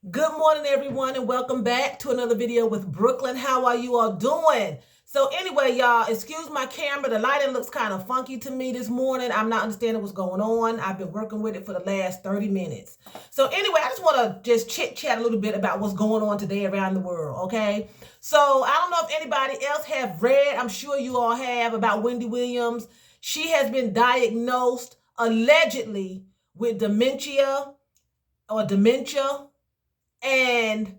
Good morning, everyone, and welcome back to another video with Brooklyn. How are you all doing? So anyway, y'all, excuse my camera. The lighting looks kind of funky to me this morning. I'm not understanding what's going on. I've been working with it for the last 30 minutes. So anyway, I just want to just chit-chat a little bit about what's going on today around the world, okay? So I don't know if anybody else have read, I'm sure you all have, about Wendy Williams. She has been diagnosed allegedly with dementia, and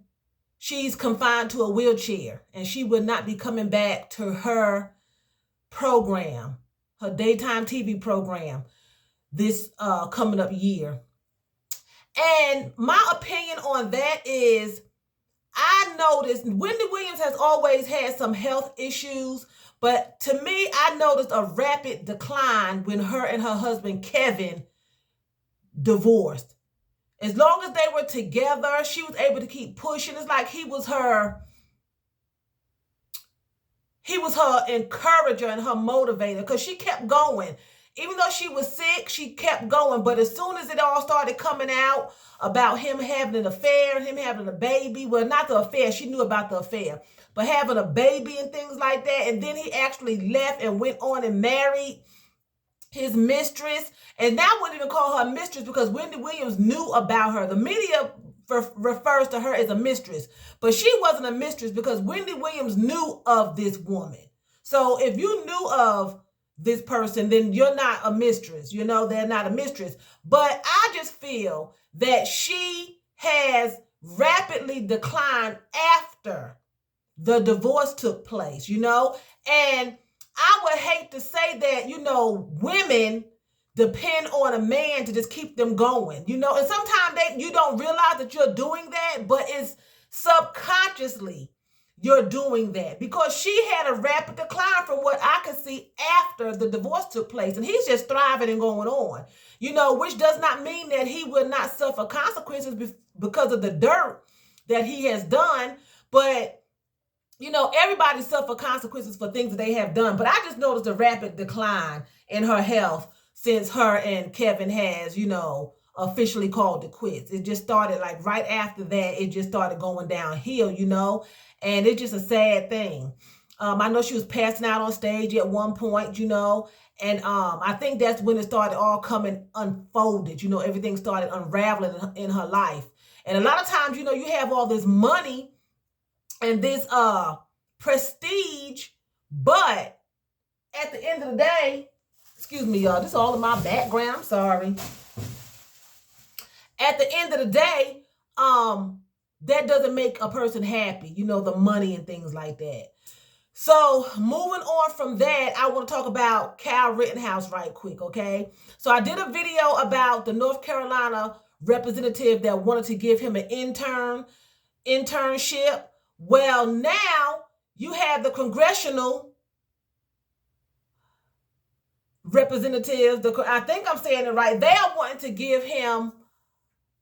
she's confined to a wheelchair, and she will not be coming back to her program, her daytime TV program, this coming up year. And my opinion on that is, I noticed Wendy Williams has always had some health issues, but to me, I noticed a rapid decline when her and her husband Kevin divorced. As long as they were together, she was able to keep pushing. It's like he was her encourager and her motivator, because she kept going. Even though she was sick, she kept going. But as soon as it all started coming out about him having an affair and him having a baby, well, not the affair, she knew about the affair, but having a baby and things like that, and then he actually left and went on and married his mistress, and now wouldn't even call her mistress because Wendy Williams knew about her. The media refers to her as a mistress, but she wasn't a mistress because Wendy Williams knew of this woman. So if you knew of this person, then you're not a mistress. You know, they're not a mistress. But I just feel that she has rapidly declined after the divorce took place, and I would hate to say that, women depend on a man to just keep them going, and sometimes you don't realize that you're doing that, but it's subconsciously you're doing that, because she had a rapid decline from what I could see after the divorce took place, and he's just thriving and going on, which does not mean that he will not suffer consequences because of the dirt that he has done, but everybody suffer consequences for things that they have done. But I just noticed a rapid decline in her health since her and Kevin has, officially called it quits. It just started like right after that, it just started going downhill, and it's just a sad thing. I know she was passing out on stage at one point, and I think that's when it started all coming unfolded, everything started unraveling in her life. And a lot of times, you have all this money and this prestige, but at the end of the day, excuse me, y'all, this is all in my background, I'm sorry. At the end of the day, that doesn't make a person happy, the money and things like that. So moving on from that, I want to talk about Kyle Rittenhouse right quick, okay? So I did a video about the North Carolina representative that wanted to give him an internship. Well, now you have the congressional representatives, I think I'm saying it right, they are wanting to give him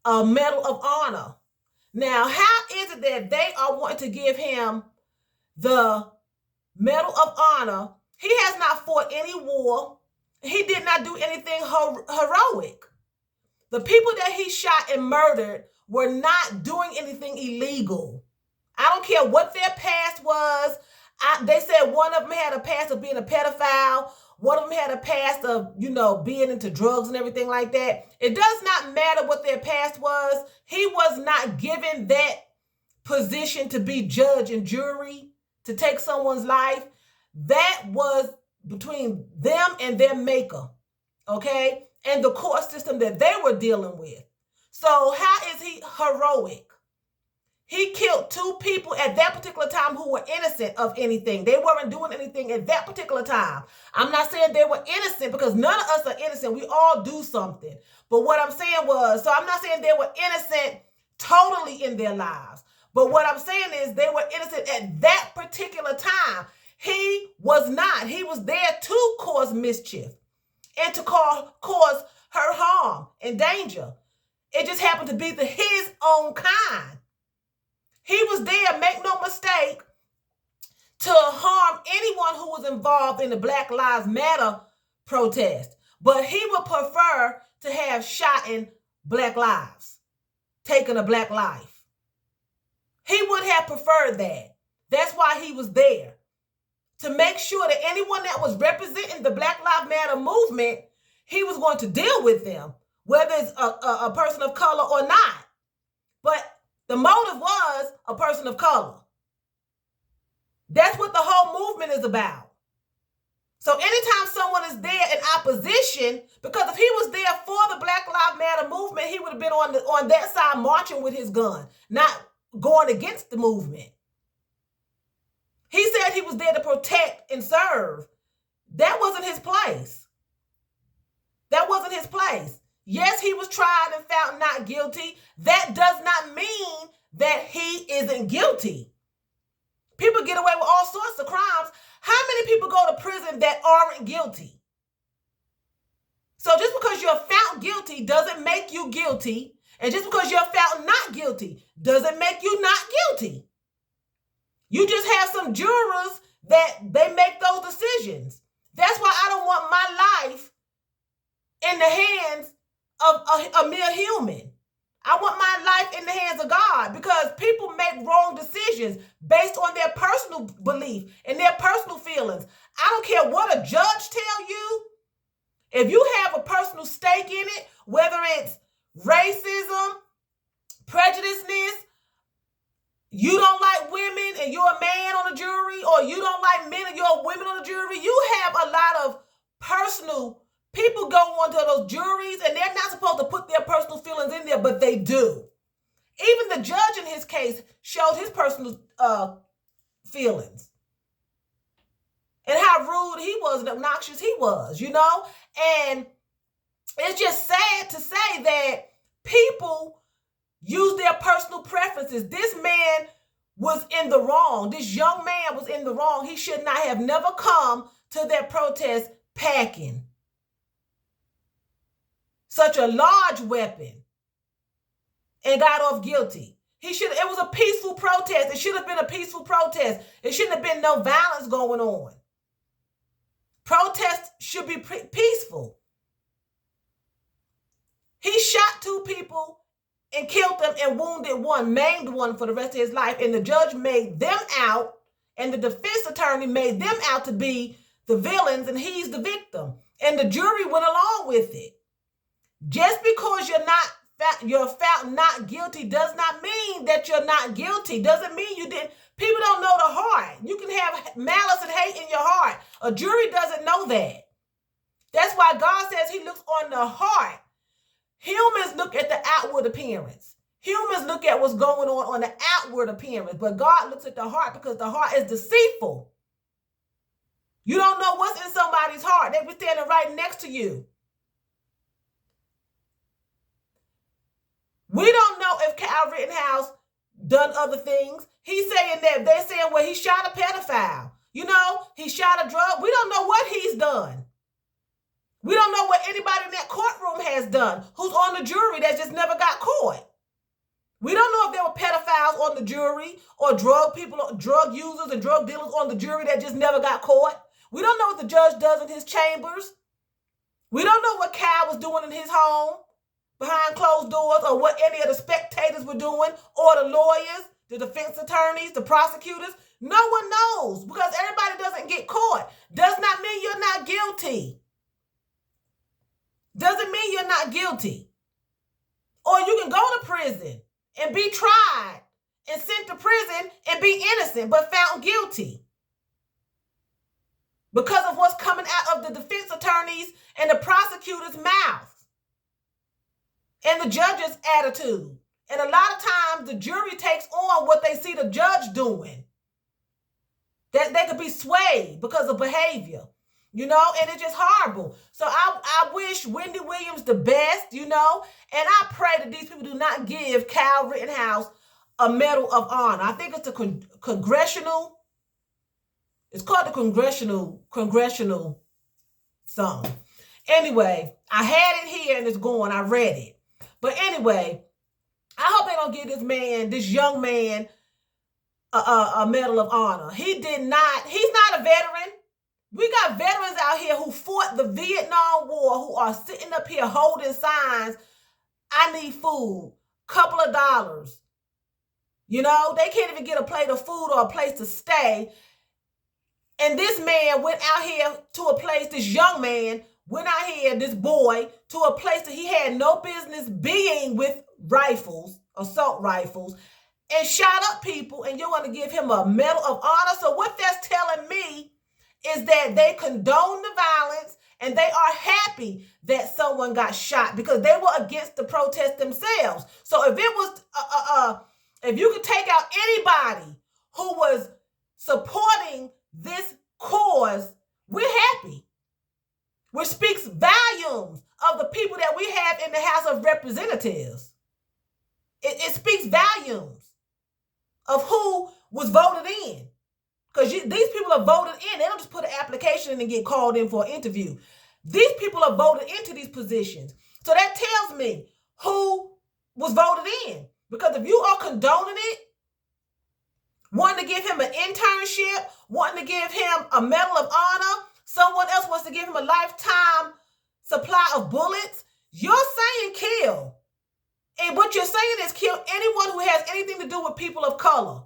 a Medal of Honor. Now, how is it that they are wanting to give him the Medal of Honor? He has not fought any war. He did not do anything heroic. The people that he shot and murdered were not doing anything illegal. I don't care what their past was. They said one of them had a past of being a pedophile. One of them had a past of, being into drugs and everything like that. It does not matter what their past was. He was not given that position to be judge and jury, to take someone's life. That was between them and their maker, okay? And the court system that they were dealing with. So how is he heroic? He killed 2 people at that particular time who were innocent of anything. They weren't doing anything at that particular time. I'm not saying they were innocent, because none of us are innocent. We all do something. But what I'm saying was, so I'm not saying they were innocent totally in their lives. But what I'm saying is they were innocent at that particular time. He was not. He was there to cause mischief and to cause her harm and danger. It just happened to be his own kind. He was there, make no mistake, to harm anyone who was involved in the Black Lives Matter protest. But he would prefer to have shot in Black lives, taken a Black life. He would have preferred that. That's why he was there, to make sure that anyone that was representing the Black Lives Matter movement, he was going to deal with them, whether it's a person of color or not. But the motive was a person of color. That's what the whole movement is about. So anytime someone is there in opposition, because if he was there for the Black Lives Matter movement, he would have been on that side marching with his gun, not going against the movement. He said he was there to protect and serve. That wasn't his place. That wasn't his place. Yes, he was tried and found not guilty. That does not mean that he isn't guilty. People get away with all sorts of crimes. How many people go to prison that aren't guilty? So just because you're found guilty doesn't make you guilty. And just because you're found not guilty doesn't make you not guilty. You just have some jurors that they make those decisions. That's why I don't want my life in the hands of a mere human. I want my life in the hands of God, because people make wrong decisions based on their personal belief and their personal feelings. I don't care what a judge tell you. If you have a personal stake in it, whether it's racism, prejudiceness, you don't like women and you're a man on the jury, or you don't like men and you're women on the jury, you have a lot of personal people go onto those juries, and they're not supposed to put their personal feelings in there, but they do. Even the judge in his case showed his personal feelings and how rude he was and obnoxious he was, you know? And it's just sad to say that people use their personal preferences. This man was in the wrong. This young man was in the wrong. He should not have never come to that protest packing such a large weapon and got off guilty. It was a peaceful protest. It should have been a peaceful protest. It shouldn't have been no violence going on. Protests should be peaceful. He shot 2 people and killed them and wounded 1, maimed 1 for the rest of his life. And the judge made them out, and the defense attorney made them out to be the villains, and he's the victim. And the jury went along with it. Just because you're found not guilty does not mean that you're not guilty. Doesn't mean you didn't. People don't know the heart. You can have malice and hate in your heart. A jury doesn't know that. That's why God says he looks on the heart. Humans look at the outward appearance. Humans look at what's going on the outward appearance. But God looks at the heart, because the heart is deceitful. You don't know what's in somebody's heart. They be standing right next to you. We don't know if Kyle Rittenhouse done other things. He's saying that they're saying, well, he shot a pedophile. You know, he shot a drug. We don't know what he's done. We don't know what anybody in that courtroom has done who's on the jury that just never got caught. We don't know if there were pedophiles on the jury, or drug users and drug dealers on the jury that just never got caught. We don't know what the judge does in his chambers. We don't know what Kyle was doing in his home behind closed doors, or what any of the spectators were doing, or the lawyers, the defense attorneys, the prosecutors. No one knows, because everybody doesn't get caught. Does not mean you're not guilty. Doesn't mean you're not guilty. Or you can go to prison and be tried and sent to prison and be innocent but found guilty because of what's coming out of the defense attorneys and the prosecutor's mouth and the judge's attitude. And a lot of times the jury takes on what they see the judge doing. That they could be swayed because of behavior, you know, and it's just horrible. So I wish Wendy Williams the best, you know, and I pray that these people do not give Kyle Rittenhouse a Medal of Honor. I think it's the congressional, it's called the congressional something. Anyway, I had it here and it's gone. I read it. But anyway, I hope they don't give this young man, a Medal of Honor. He's not a veteran. We got veterans out here who fought the Vietnam War who are sitting up here holding signs. I need food, couple of dollars. You know, they can't even get a plate of food or a place to stay. And this man went out here to a place, this young man went out here, this boy, to a place that he had no business being with rifles, assault rifles, and shot up people, and you're going to give him a Medal of Honor. So what that's telling me is that they condone the violence and they are happy that someone got shot because they were against the protest themselves. So if it was, if you could take out anybody who was supporting this cause, we're happy. Which speaks volumes of the people that we have in the House of Representatives. It speaks volumes of who was voted in. Because these people are voted in. They don't just put an application in and get called in for an interview. These people are voted into these positions. So that tells me who was voted in. Because if you are condoning it, wanting to give him an internship, wanting to give him a Medal of Honor, someone else wants to give him a lifetime supply of bullets, you're saying kill. And what you're saying is kill anyone who has anything to do with people of color.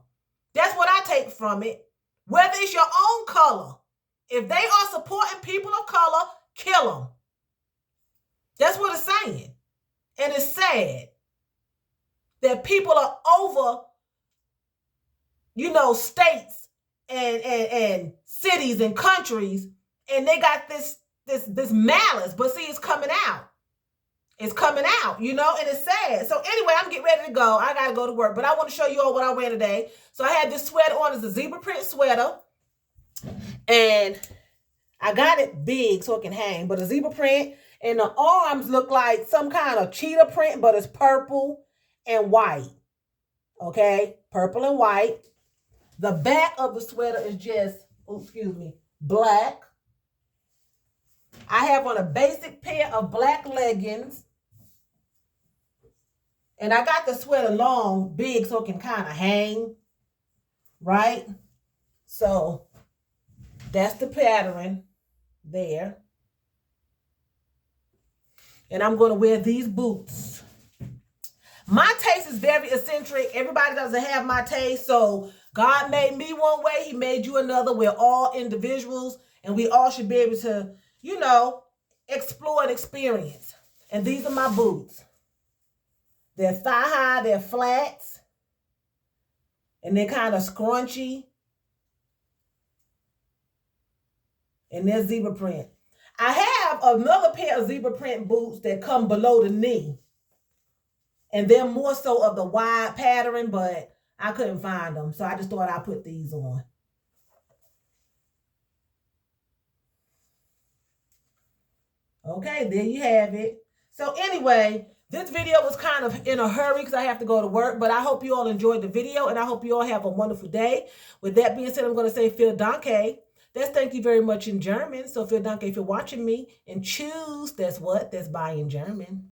That's what I take from it. Whether it's your own color. If they are supporting people of color, kill them. That's what it's saying. And it's sad that people are over, states and cities and countries, and they got this malice. But see, it's coming out. It's coming out, and it's sad. So anyway, I'm getting ready to go. I got to go to work, but I want to show you all what I wear today. So I had this sweater on. It's a zebra print sweater, and I got it big so it can hang, but a zebra print, and the arms look like some kind of cheetah print, but it's purple and white. Okay, purple and white. The back of the sweater is just, black. I have on a basic pair of black leggings. And I got the sweater long, big, so it can kind of hang. Right? So, that's the pattern there. And I'm going to wear these boots. My taste is very eccentric. Everybody doesn't have my taste. So, God made me one way. He made you another. We're all individuals. And we all should be able to, explore and experience. And these are my boots. They're thigh high, they're flats, and they're kind of scrunchy. And they're zebra print. I have another pair of zebra print boots that come below the knee. And they're more so of the wide pattern, but I couldn't find them. So I just thought I'd put these on. Okay, there you have it. So anyway, this video was kind of in a hurry because I have to go to work, but I hope you all enjoyed the video and I hope you all have a wonderful day. With that being said, I'm going to say vielen Dank. That's thank you very much in German. So vielen Dank if you're watching me, and choose, that's what? That's bye in German.